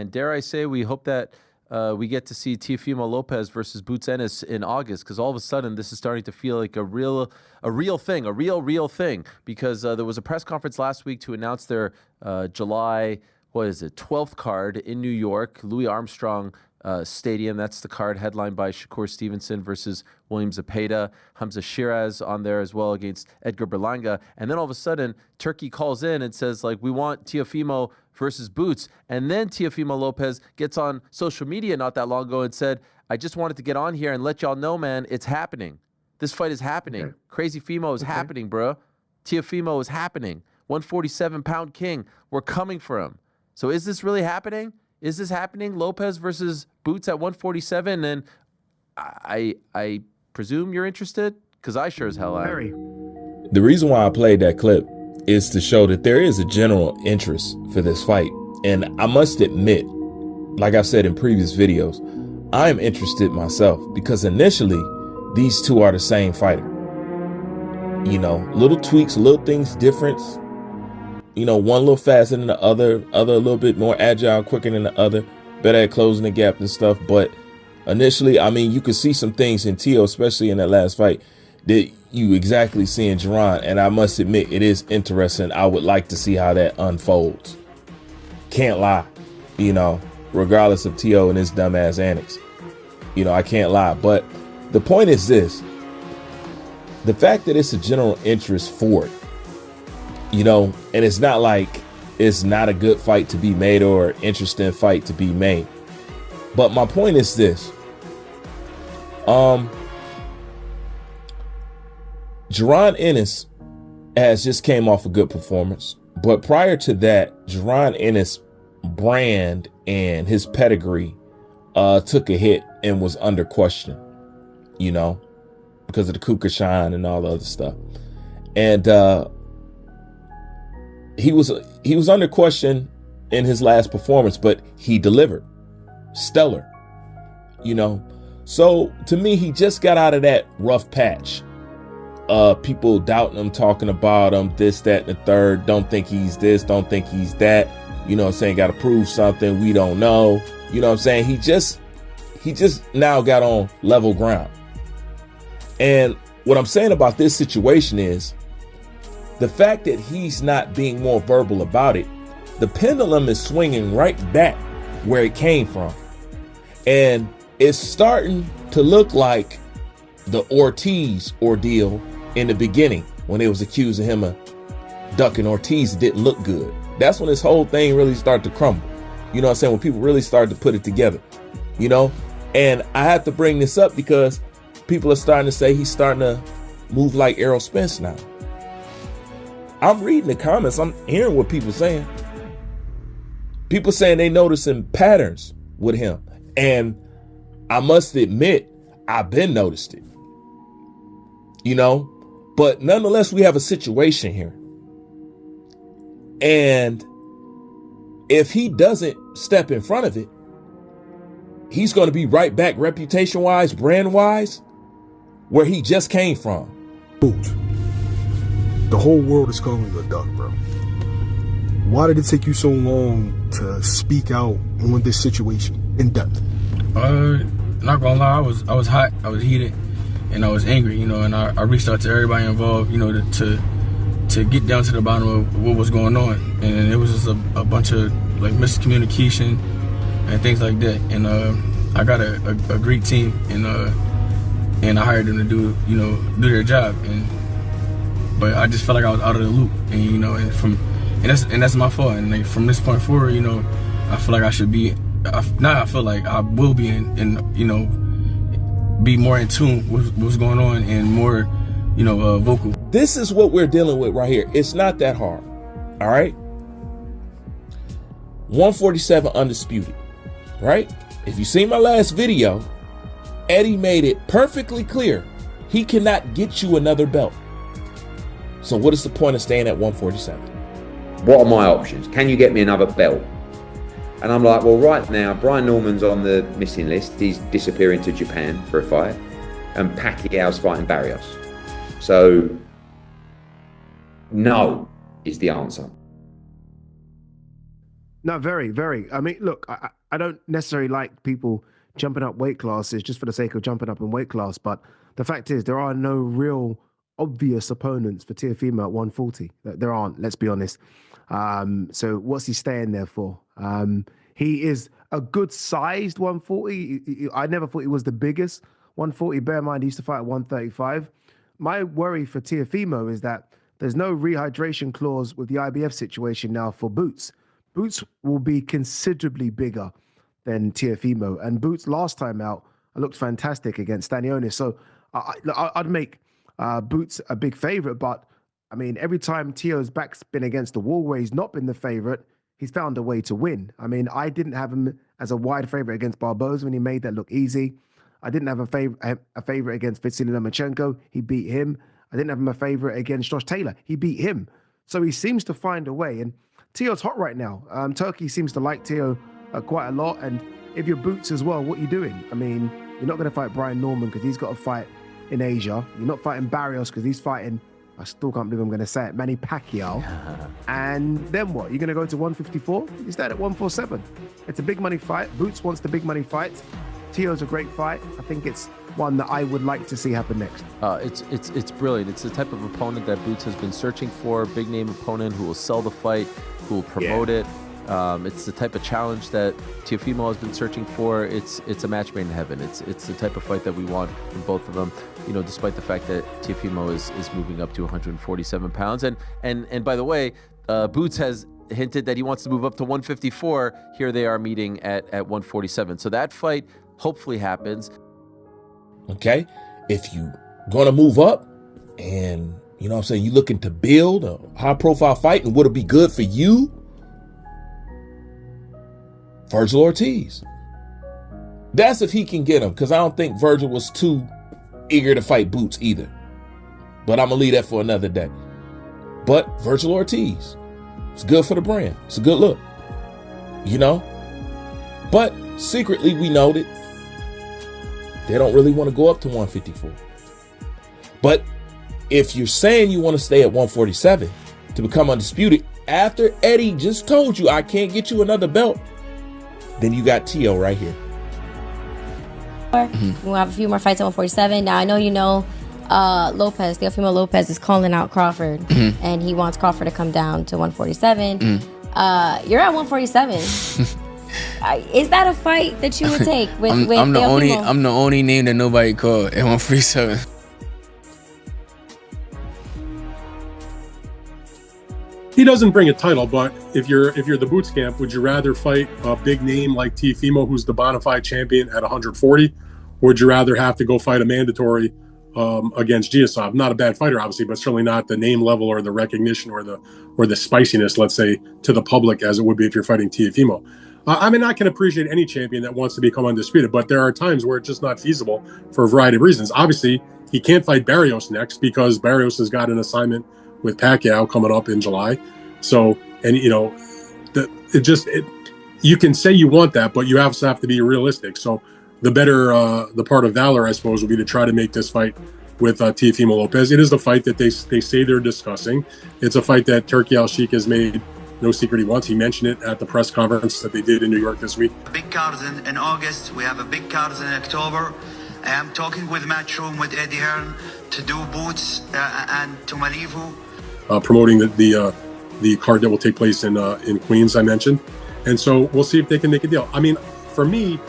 And dare I say, we hope that we get to see Teofimo Lopez versus Boots Ennis in August, because all of a sudden this is starting to feel like a real thing. Because there was a press conference last week to announce their July 12th card in New York, Louis Armstrong Stadium. That's the card headlined by Shakur Stevenson versus William Zepeda, Hamza Shiraz on there as well against Edgar Berlanga. And then all of a sudden, Turkey calls in and says, like, we want Teofimo versus Boots. And then Teofimo Lopez gets on social media not that long ago and said, I just wanted to get on here and let y'all know, man, it's happening. This fight is happening. Okay. Crazy Fimo is happening, bro. Teofimo is happening. 147-pound king. We're coming for him. So is this really happening? Is this happening? Lopez versus Boots at 147, and I presume you're interested, because I sure as hell am. The reason why I played that clip is to show that there is a general interest for this fight, and I must admit, like I've said in previous videos, I am interested myself because initially these two are the same fighter. You know, little tweaks, little things different. You know, one a little faster than the other a little bit more agile, quicker than the other, better at closing the gap and stuff. But initially, I mean, you could see some things in Teo, especially in that last fight, that you exactly see in JARON. And I must admit, it is interesting. I would like to see how that unfolds. Can't lie, you know, regardless of Teo and his dumbass antics. You know, I can't lie. But the point is this. The fact that it's a general interest for it, you know, and it's not like it's not a good fight to be made or an interesting fight to be made. But my point is this. JARON Ennis has just came off a good performance. But prior to that, JARON Ennis' brand and his pedigree took a hit and was under question, you know, because of the Kuka shine and all the other stuff. And he was under question in his last performance, but he delivered. Stellar, you know. So to me, he just got out of that rough patch. People doubting him, talking about him, this, that, and the third. Don't think he's this, don't think he's that. You know what I'm saying? Got to prove something. We don't know. You know what I'm saying? He just now got on level ground. And what I'm saying about this situation is the fact that he's not being more verbal about it, the pendulum is swinging right back where it came from. And it's starting to look like the Ortiz ordeal in the beginning when they was accusing him of ducking Ortiz. It didn't look good. That's when this whole thing really started to crumble. You know what I'm saying? When people really started to put it together, you know? And I have to bring this up because people are starting to say he's starting to move like Errol Spence now. I'm reading the comments. I'm hearing what people saying. People saying they noticing patterns with him. And I must admit, I've been noticed it. You know, but nonetheless, we have a situation here. And if he doesn't step in front of it, he's going to be right back reputation-wise, brand-wise, where he just came from. Boot. The whole world is calling you a duck, bro. Why did it take you so long to speak out on this situation in depth? Not gonna lie, I was hot, I was heated, and I was angry, you know, and I reached out to everybody involved, you know, to get down to the bottom of what was going on. And it was just a bunch of like miscommunication and things like that. And I got a great team, and I hired them to do their job. But I just felt like I was out of the loop, and you know, and that's my fault. And like from this point forward, you know, I feel like I should be. I feel like I will be be more in tune with what's going on and more, vocal. This is what we're dealing with right here. It's not that hard. All right. 147 undisputed, right? If you see my last video, Eddie made it perfectly clear he cannot get you another belt. So what is the point of staying at 147? What are my options? Can you get me another belt? And I'm like, well, right now, Brian Norman's on the missing list. He's disappearing to Japan for a fight. And Pacquiao's fighting Barrios. So, no is the answer. No, very, very. I mean, look, I don't necessarily like people jumping up weight classes just for the sake of jumping up in weight class, but the fact is there are no real obvious opponents for Tiafimo at 140. There aren't, let's be honest. So what's he staying there for? He is a good sized 140. I never thought he was the biggest 140. Bear in mind, he used to fight at 135. My worry for Tiafimo is that there's no rehydration clause with the IBF situation now for Boots. Boots will be considerably bigger than Tiafimo. And Boots last time out looked fantastic against Stanionis. So I'd make Boots a big favorite. But I mean, every time Tio's back's been against the wall where he's not been the favorite, he's found a way to win. I mean, I didn't have him as a wide favorite against Barboza when he made that look easy. I didn't have a favorite against Vasily Lomachenko. He beat him. I didn't have him a favorite against Josh Taylor. He beat him. So he seems to find a way. And Tio's hot right now. Turkey seems to like Tio quite a lot. And if you're Boots as well, what are you doing? I mean, you're not going to fight Brian Norman because he's got to fight in Asia. You're not fighting Barrios because he's fighting, I still can't believe I'm going to say it, Manny Pacquiao. And then what? You're going to go to 154? He's there at 147. It's a big money fight. Boots wants the big money fight. Tio's a great fight. I think it's one that I would like to see happen next. It's brilliant. It's the type of opponent that Boots has been searching for. Big name opponent who will sell the fight, who will promote it. It's the type of challenge that Tiafimo has been searching for. It's a match made in heaven. It's the type of fight that we want from both of them. You know, despite the fact that Tiafimo is moving up to 147 pounds. And by the way, Boots has hinted that he wants to move up to 154. Here they are meeting at 147. So that fight hopefully happens. Okay. If you going to move up and, you know what I'm saying, you're looking to build a high profile fight and what'll be good for you, Virgil Ortiz. That's if he can get him, because I don't think Virgil was too eager to fight Boots either. But I'm going to leave that for another day. But Virgil Ortiz, it's good for the brand. It's a good look, you know. But secretly, we know that they don't really want to go up to 154. But if you're saying you want to stay at 147 to become undisputed, after Eddie just told you I can't get you another belt, then you got Tio right here. We'll have a few more fights at 147. Now, I know you know Lopez, Teofimo Lopez is calling out Crawford, and he wants Crawford to come down to 147. You're at 147. Is that a fight that you would take with I'm the Teofimo? only name that nobody called at 147. He doesn't bring a title, but if you're the Boots camp, would you rather fight a big name like Teofimo, who's the bona fide champion at 140, or would you rather have to go fight a mandatory against Giasov? Not a bad fighter, obviously, but certainly not the name level or the recognition or the spiciness, let's say, to the public as it would be if you're fighting Teofimo. I mean, I can appreciate any champion that wants to become undisputed, but there are times where it's just not feasible for a variety of reasons. Obviously, he can't fight Barrios next because Barrios has got an assignment with Pacquiao coming up in July. So, and you know, you can say you want that, but you also have to be realistic. So the better, the part of valor, I suppose, would be to try to make this fight with Teofimo Lopez. It is the fight that they say they're discussing. It's a fight that Turki Al-Sheikh has made no secret he wants. He mentioned it at the press conference that they did in New York this week. Big cards in August. We have a big cards in October. I am talking with Matchroom, with Eddie Hearn to do Boots and to Malivu. Promoting the card that will take place in Queens, I mentioned. And so we'll see if they can make a deal. I mean, for me,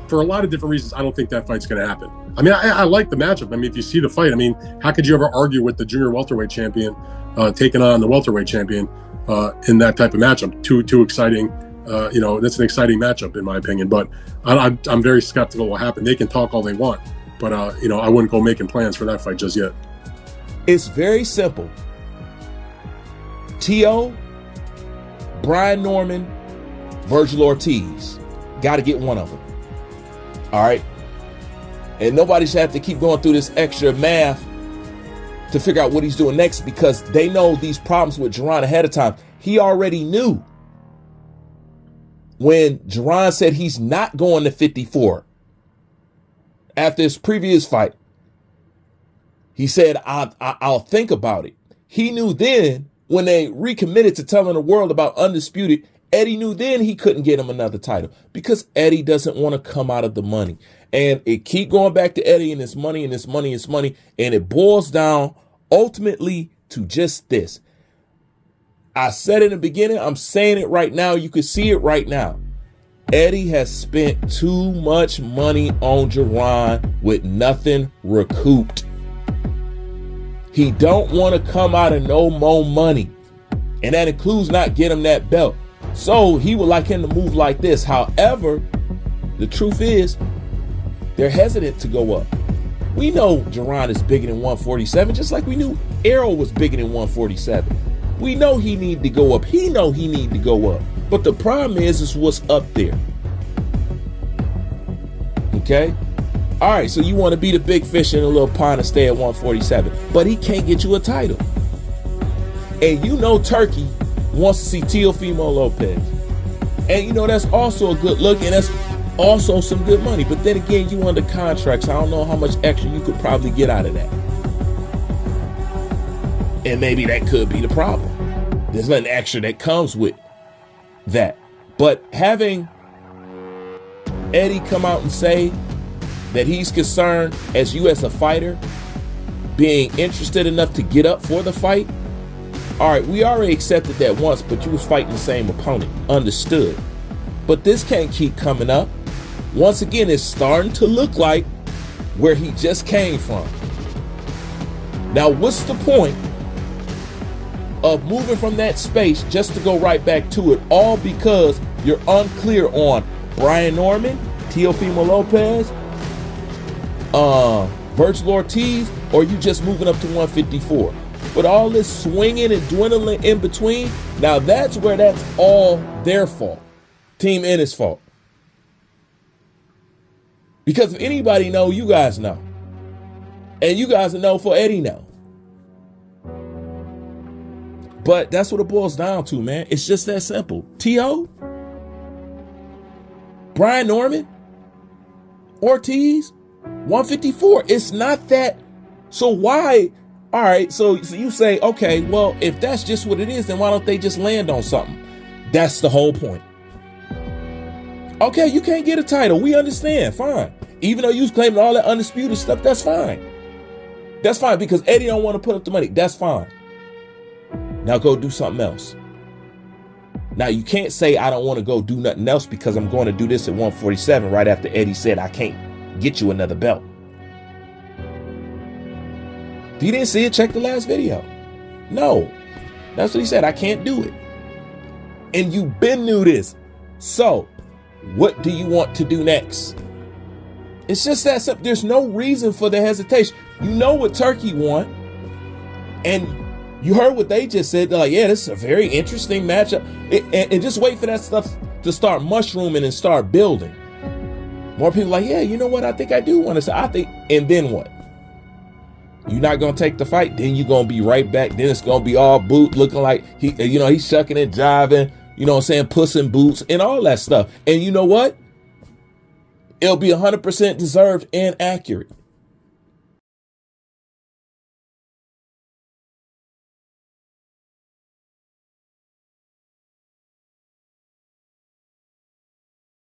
for a lot of different reasons, I don't think that fight's going to happen. I mean, I like the matchup. I mean, if you see the fight, I mean, how could you ever argue with the junior welterweight champion taking on the welterweight champion in that type of matchup? Too exciting. You know, that's an exciting matchup in my opinion. But I'm very skeptical what happened. They can talk all they want, but you know, I wouldn't go making plans for that fight just yet. It's very simple. Tio, Brian Norman, Virgil Ortiz. Got to get one of them. All right? And nobody should have to keep going through this extra math to figure out what he's doing next, because they know these problems with JARON ahead of time. He already knew when JARON said he's not going to 54 after his previous fight. He said, I'll think about it. He knew then when they recommitted to telling the world about Undisputed Eddie knew then he couldn't get him another title because Eddie doesn't want to come out of the money. And it keep going back to Eddie and his money and his money and his money. And it boils down ultimately to just this. I said in the beginning, I'm saying it right now. You can see it right now. Eddie has spent too much money on JARON with nothing recouped. He don't want to come out of no more money. And that includes not getting him that belt. So he would like him to move like this. However, the truth is, they're hesitant to go up. We know JARON is bigger than 147, just like we knew Errol was bigger than 147. We know he need to go up. He know he need to go up. But the problem is what's up there. Okay? All right, so you want to be the big fish in a little pond and stay at 147. But he can't get you a title. And you know Turkey wants to see Teofimo Lopez. And you know that's also a good look, and that's also some good money. But then again, you under contracts. I don't know how much extra you could probably get out of that. And maybe that could be the problem. There's nothing extra that comes with that. But having Eddie come out and say that he's concerned as you as a fighter being interested enough to get up for the fight. All right, we already accepted that once, but you was fighting the same opponent. Understood. But this can't keep coming up. Once again, it's starting to look like where he just came from. Now, what's the point of moving from that space just to go right back to it, all because you're unclear on Brian Norman, Teofimo Lopez, Virgil Ortiz, or you just moving up to 154? But all this swinging and dwindling in between, now that's where that's all their fault. Team Ennis' fault. Because if anybody know, you guys know. And you guys know for Eddie know. But that's what it boils down to, man. It's just that simple. T.O., Brian Norman, Ortiz, 154. It's not that. So why? All right, so you say, okay, well, if that's just what it is, then why don't they just land on something? That's the whole point. Okay, you can't get a title. We understand. Fine. Even though you was claiming all that undisputed stuff, that's fine. That's fine because Eddie don't want to put up the money. That's fine. Now go do something else. Now you can't say I don't want to go do nothing else because I'm going to do this at 147 right after Eddie said I can't get you another belt. If you didn't see it, check the last video. No, that's what he said. I can't do it. And you've been knew this. So what do you want to do next? It's just that simple. There's no reason for the hesitation. You know what Turkey want. And you heard what they just said. They're like, yeah, this is a very interesting matchup. And just wait for that stuff to start mushrooming and start building. More people like, yeah, you know what? I think I do want to say, and then what? You're not going to take the fight. Then you're going to be right back. Then it's going to be all boot looking like he's shucking and jiving, you know what I'm saying? Puss in boots and all that stuff. And you know what? It'll be 100% deserved and accurate.